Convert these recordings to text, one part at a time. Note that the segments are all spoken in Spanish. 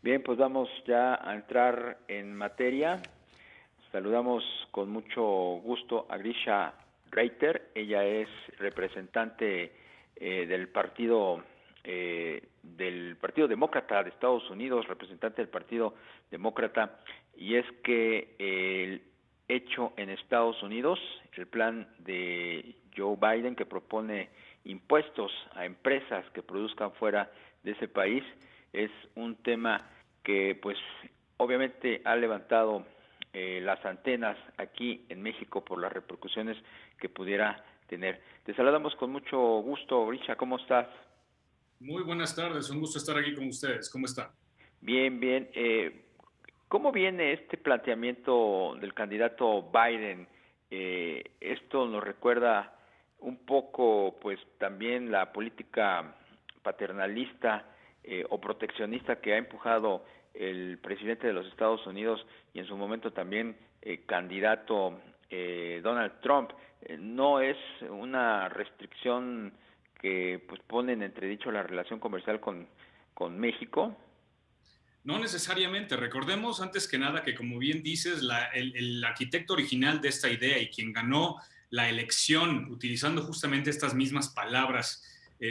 Bien, pues vamos ya a entrar en materia. Saludamos con mucho gusto a Grisha Reiter. Ella es representante del Partido Demócrata de Estados Unidos, representante del Partido Demócrata, y es que el hecho en Estados Unidos, el plan de Joe Biden que propone impuestos a empresas que produzcan fuera de ese país, es un tema que pues obviamente ha levantado las antenas aquí en México por las repercusiones que pudiera tener. Te saludamos con mucho gusto, Grisha, ¿cómo estás? Muy buenas tardes, un gusto estar aquí con ustedes. ¿Cómo están? Bien, bien. ¿Cómo viene este planteamiento del candidato Biden? Esto nos recuerda un poco, pues, también la política paternalista o proteccionista que ha empujado el presidente de los Estados Unidos y en su momento también candidato Donald Trump. No es una restricción que pues pone en entredicho la relación comercial con México. No necesariamente. Recordemos antes que nada que, como bien dices, el arquitecto original de esta idea y quien ganó la elección utilizando justamente estas mismas palabras,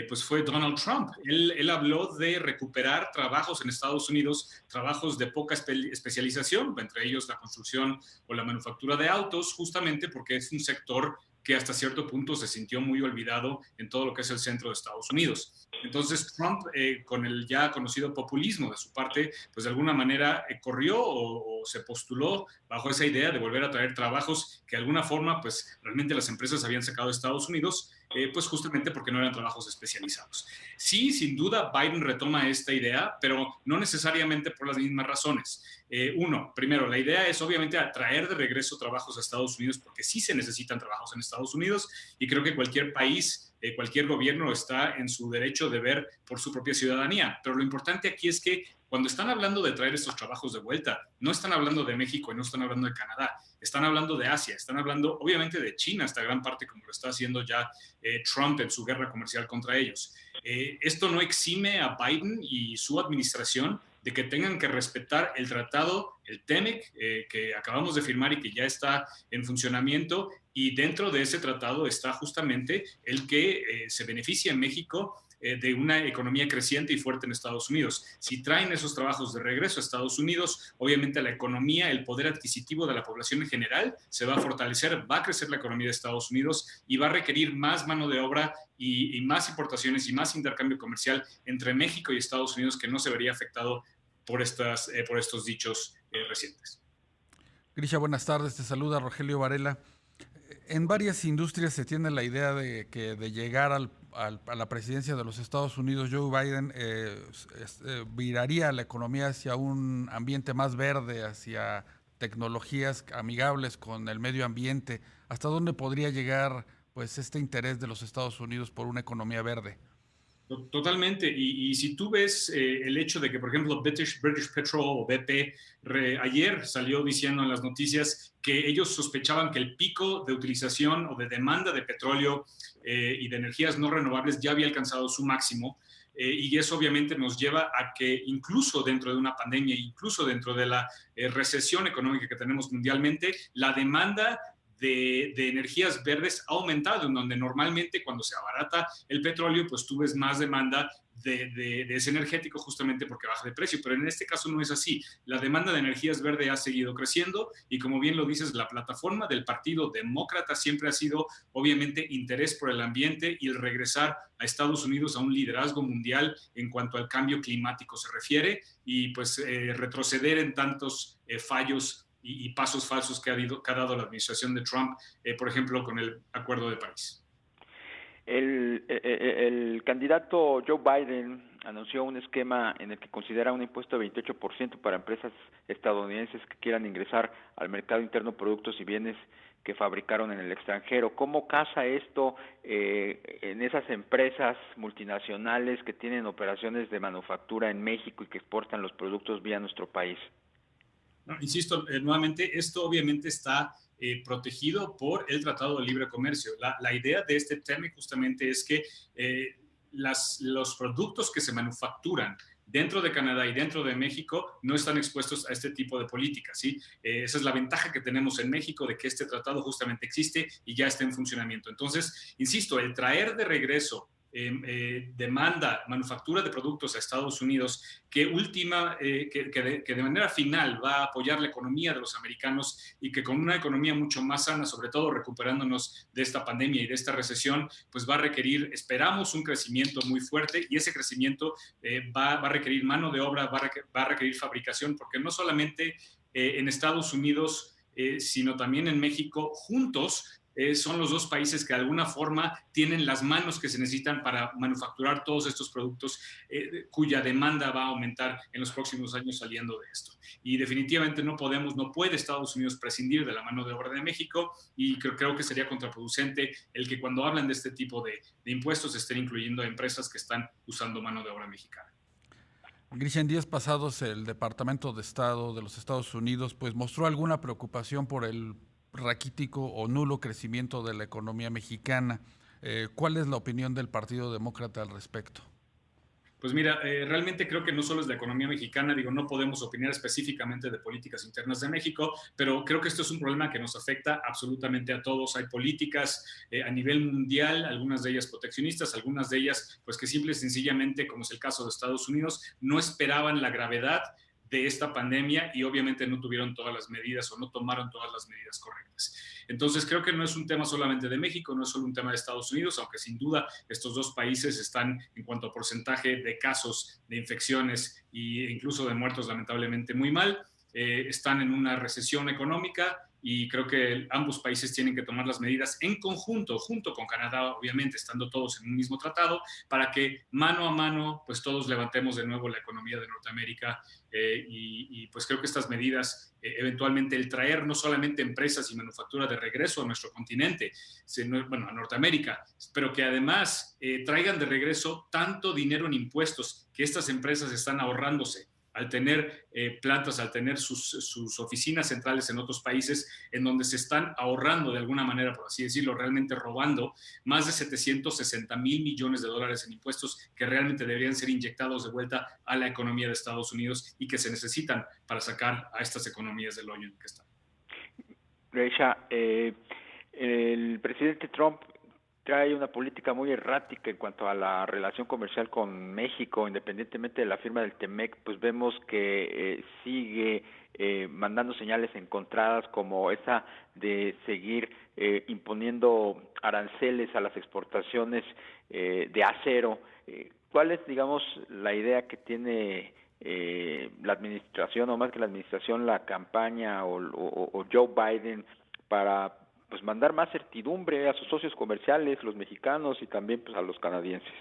pues fue Donald Trump. Él habló de recuperar trabajos en Estados Unidos, trabajos de poca especialización, entre ellos la construcción o la manufactura de autos, justamente porque es un sector que hasta cierto punto se sintió muy olvidado en todo lo que es el centro de Estados Unidos. Entonces Trump, con el ya conocido populismo de su parte, pues de alguna manera corrió o se postuló bajo esa idea de volver a traer trabajos que de alguna forma pues realmente las empresas habían sacado de Estados Unidos, pues justamente porque no eran trabajos especializados. Sí, sin duda Biden retoma esta idea, pero no necesariamente por las mismas razones. Primero, la idea es obviamente atraer de regreso trabajos a Estados Unidos porque sí se necesitan trabajos en Estados Unidos y creo que cualquier país, cualquier gobierno está en su derecho de ver por su propia ciudadanía. Pero lo importante aquí es que cuando están hablando de traer estos trabajos de vuelta, no están hablando de México y no están hablando de Canadá, están hablando de Asia, están hablando obviamente de China hasta gran parte como lo está haciendo ya Trump en su guerra comercial contra ellos. Esto no exime a Biden y su administración de que tengan que respetar el tratado, el TEMEC, que acabamos de firmar y que ya está en funcionamiento, y dentro de ese tratado está justamente el que se beneficia en México de una economía creciente y fuerte en Estados Unidos. Si traen esos trabajos de regreso a Estados Unidos, obviamente la economía, el poder adquisitivo de la población en general se va a fortalecer, va a crecer la economía de Estados Unidos y va a requerir más mano de obra y más importaciones y más intercambio comercial entre México y Estados Unidos que no se vería afectado por estos dichos recientes. Grisha, buenas tardes. Te saluda Rogelio Varela. En varias industrias se tiene la idea de que de llegar a la presidencia de los Estados Unidos, Joe Biden viraría la economía hacia un ambiente más verde, hacia tecnologías amigables con el medio ambiente. ¿Hasta dónde podría llegar pues este interés de los Estados Unidos por una economía verde? Totalmente. Y si tú ves el hecho de que, por ejemplo, British Petrol o BP ayer salió diciendo en las noticias que ellos sospechaban que el pico de utilización o de demanda de petróleo y de energías no renovables ya había alcanzado su máximo. Y eso obviamente nos lleva a que incluso dentro de una pandemia, incluso dentro de la recesión económica que tenemos mundialmente, la demanda de energías verdes ha aumentado, en donde normalmente cuando se abarata el petróleo, pues tú ves más demanda de ese energético justamente porque baja de precio, pero en este caso no es así. La demanda de energías verdes ha seguido creciendo y como bien lo dices, la plataforma del Partido Demócrata siempre ha sido obviamente interés por el ambiente y el regresar a Estados Unidos a un liderazgo mundial en cuanto al cambio climático se refiere y pues retroceder en tantos fallos y pasos falsos que ha dado la administración de Trump, por ejemplo, con el Acuerdo de París. El candidato Joe Biden anunció un esquema en el que considera un impuesto de 28% para empresas estadounidenses que quieran ingresar al mercado interno productos y bienes que fabricaron en el extranjero. ¿Cómo casa esto en esas empresas multinacionales que tienen operaciones de manufactura en México y que exportan los productos vía nuestro país? No, insisto, nuevamente, esto obviamente está protegido por el Tratado de Libre Comercio. La idea de este tema justamente es que los productos que se manufacturan dentro de Canadá y dentro de México no están expuestos a este tipo de políticas, ¿sí? Esa es la ventaja que tenemos en México de que este tratado justamente existe y ya está en funcionamiento. Entonces, insisto, el traer de regreso demanda, manufactura de productos a Estados Unidos, que de manera final va a apoyar la economía de los americanos y que con una economía mucho más sana, sobre todo recuperándonos de esta pandemia y de esta recesión, pues va a requerir, esperamos, un crecimiento muy fuerte, y ese crecimiento va a requerir mano de obra, va a requerir fabricación, porque no solamente en Estados Unidos, sino también en México, juntos son los dos países que de alguna forma tienen las manos que se necesitan para manufacturar todos estos productos, cuya demanda va a aumentar en los próximos años saliendo de esto. Y definitivamente no puede Estados Unidos prescindir de la mano de obra de México, y creo que sería contraproducente el que cuando hablan de este tipo de impuestos estén incluyendo a empresas que están usando mano de obra mexicana. Grisha, en días pasados el Departamento de Estado de los Estados Unidos pues mostró alguna preocupación por el raquítico o nulo crecimiento de la economía mexicana. ¿Cuál es la opinión del Partido Demócrata al respecto? Pues mira, realmente creo que no solo es la economía mexicana, digo, no podemos opinar específicamente de políticas internas de México, pero creo que esto es un problema que nos afecta absolutamente a todos. Hay políticas a nivel mundial, algunas de ellas proteccionistas, algunas de ellas pues que simple y sencillamente, como es el caso de Estados Unidos, no esperaban la gravedad de esta pandemia y obviamente no tuvieron todas las medidas o no tomaron todas las medidas correctas. Entonces creo que no es un tema solamente de México, no es solo un tema de Estados Unidos, aunque sin duda estos dos países están en cuanto a porcentaje de casos de infecciones e incluso de muertos lamentablemente muy mal, están en una recesión económica, y creo que ambos países tienen que tomar las medidas en conjunto, junto con Canadá, obviamente, estando todos en un mismo tratado, para que mano a mano, pues todos levantemos de nuevo la economía de Norteamérica, y pues creo que estas medidas, eventualmente el traer no solamente empresas y manufactura de regreso a nuestro continente, sino, bueno, a Norteamérica, pero que además traigan de regreso tanto dinero en impuestos que estas empresas están ahorrándose al tener plantas, al tener sus oficinas centrales en otros países, en donde se están ahorrando de alguna manera, por así decirlo, realmente robando más de 760,000 millones de dólares en impuestos que realmente deberían ser inyectados de vuelta a la economía de Estados Unidos y que se necesitan para sacar a estas economías del hoyo en el que están. Grisha, el presidente Trump trae una política muy errática en cuanto a la relación comercial con México, independientemente de la firma del TEMEC, pues vemos que sigue mandando señales encontradas, como esa de seguir imponiendo aranceles a las exportaciones de acero. ¿Cuál es, digamos, la idea que tiene la administración, o más que la administración, la campaña o Joe Biden, para pues mandar más certidumbre a sus socios comerciales, los mexicanos, y también pues a los canadienses?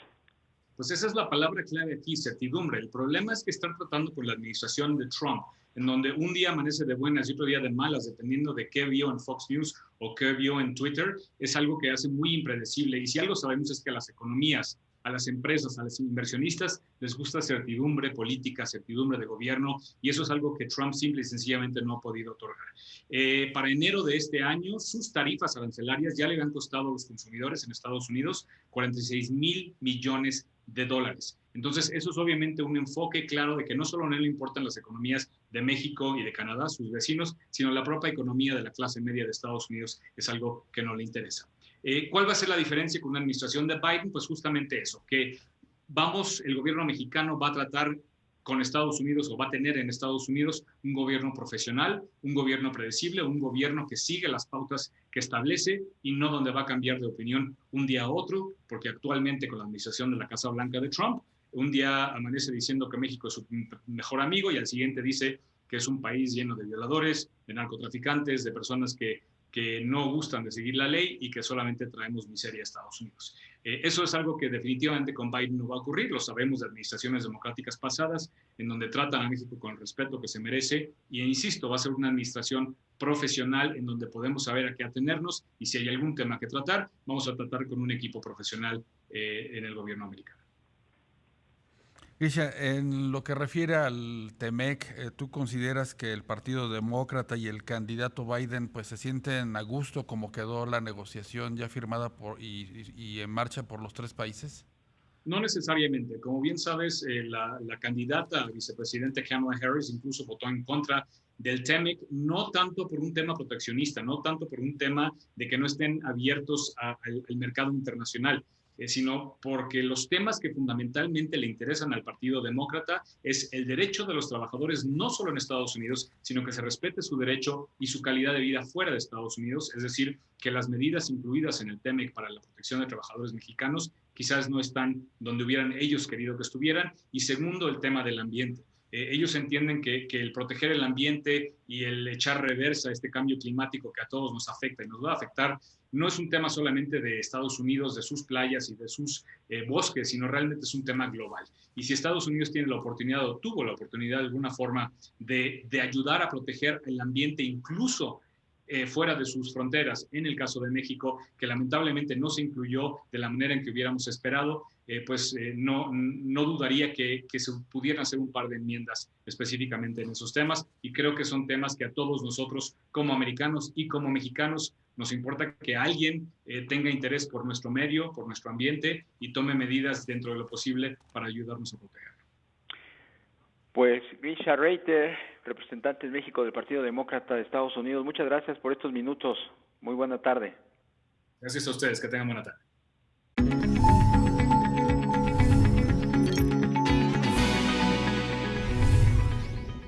Pues esa es la palabra clave aquí, certidumbre. El problema es que están tratando con la administración de Trump, en donde un día amanece de buenas y otro día de malas, dependiendo de qué vio en Fox News o qué vio en Twitter. Es algo que hace muy impredecible, y si algo sabemos es que a las economías, a las empresas, a los inversionistas les gusta certidumbre política, certidumbre de gobierno, y eso es algo que Trump simple y sencillamente no ha podido otorgar. Para enero de este año, sus tarifas arancelarias ya le han costado a los consumidores en Estados Unidos 46,000 millones de dólares. Entonces, eso es obviamente un enfoque claro de que no solo no le importan las economías de México y de Canadá, sus vecinos, sino la propia economía de la clase media de Estados Unidos es algo que no le interesa. ¿Cuál va a ser la diferencia con una administración de Biden? Pues justamente eso, que el gobierno mexicano va a tratar con Estados Unidos, o va a tener en Estados Unidos, un gobierno profesional, un gobierno predecible, un gobierno que sigue las pautas que establece, y no donde va a cambiar de opinión un día a otro, porque actualmente con la administración de la Casa Blanca de Trump, un día amanece diciendo que México es su mejor amigo y al siguiente dice que es un país lleno de violadores, de narcotraficantes, de personas que no gustan de seguir la ley y que solamente traemos miseria a Estados Unidos. Eso es algo que definitivamente con Biden no va a ocurrir. Lo sabemos de administraciones democráticas pasadas, en donde tratan a México con el respeto que se merece, y insisto, va a ser una administración profesional en donde podemos saber a qué atenernos, y si hay algún tema que tratar, vamos a tratar con un equipo profesional en el gobierno americano. Grisha, en lo que refiere al TEMEC, ¿tú consideras que el Partido Demócrata y el candidato Biden pues se sienten a gusto como quedó la negociación ya firmada y en marcha por los tres países? No necesariamente. Como bien sabes, la candidata a vicepresidente Kamala Harris incluso votó en contra del TEMEC, no tanto por un tema proteccionista, no tanto por un tema de que no estén abiertos al mercado internacional, sino porque los temas que fundamentalmente le interesan al Partido Demócrata es el derecho de los trabajadores, no solo en Estados Unidos, sino que se respete su derecho y su calidad de vida fuera de Estados Unidos, es decir, que las medidas incluidas en el TEMEC para la protección de trabajadores mexicanos quizás no están donde hubieran ellos querido que estuvieran. Y segundo, el tema del ambiente. Ellos entienden que el proteger el ambiente y el echar reversa a este cambio climático que a todos nos afecta y nos va a afectar, no es un tema solamente de Estados Unidos, de sus playas y de sus bosques, sino realmente es un tema global. Y si Estados Unidos tiene la oportunidad o tuvo la oportunidad de alguna forma de ayudar a proteger el ambiente, incluso fuera de sus fronteras, en el caso de México, que lamentablemente no se incluyó de la manera en que hubiéramos esperado, no dudaría que se pudieran hacer un par de enmiendas específicamente en esos temas, y creo que son temas que a todos nosotros como americanos y como mexicanos nos importa que alguien tenga interés por nuestro medio, por nuestro ambiente y tome medidas dentro de lo posible para ayudarnos a protegerlo. Pues Grisha Reiter, representante en México del Partido Demócrata de Estados Unidos, muchas gracias por estos minutos. Muy buena tarde. Gracias a ustedes, que tengan buena tarde.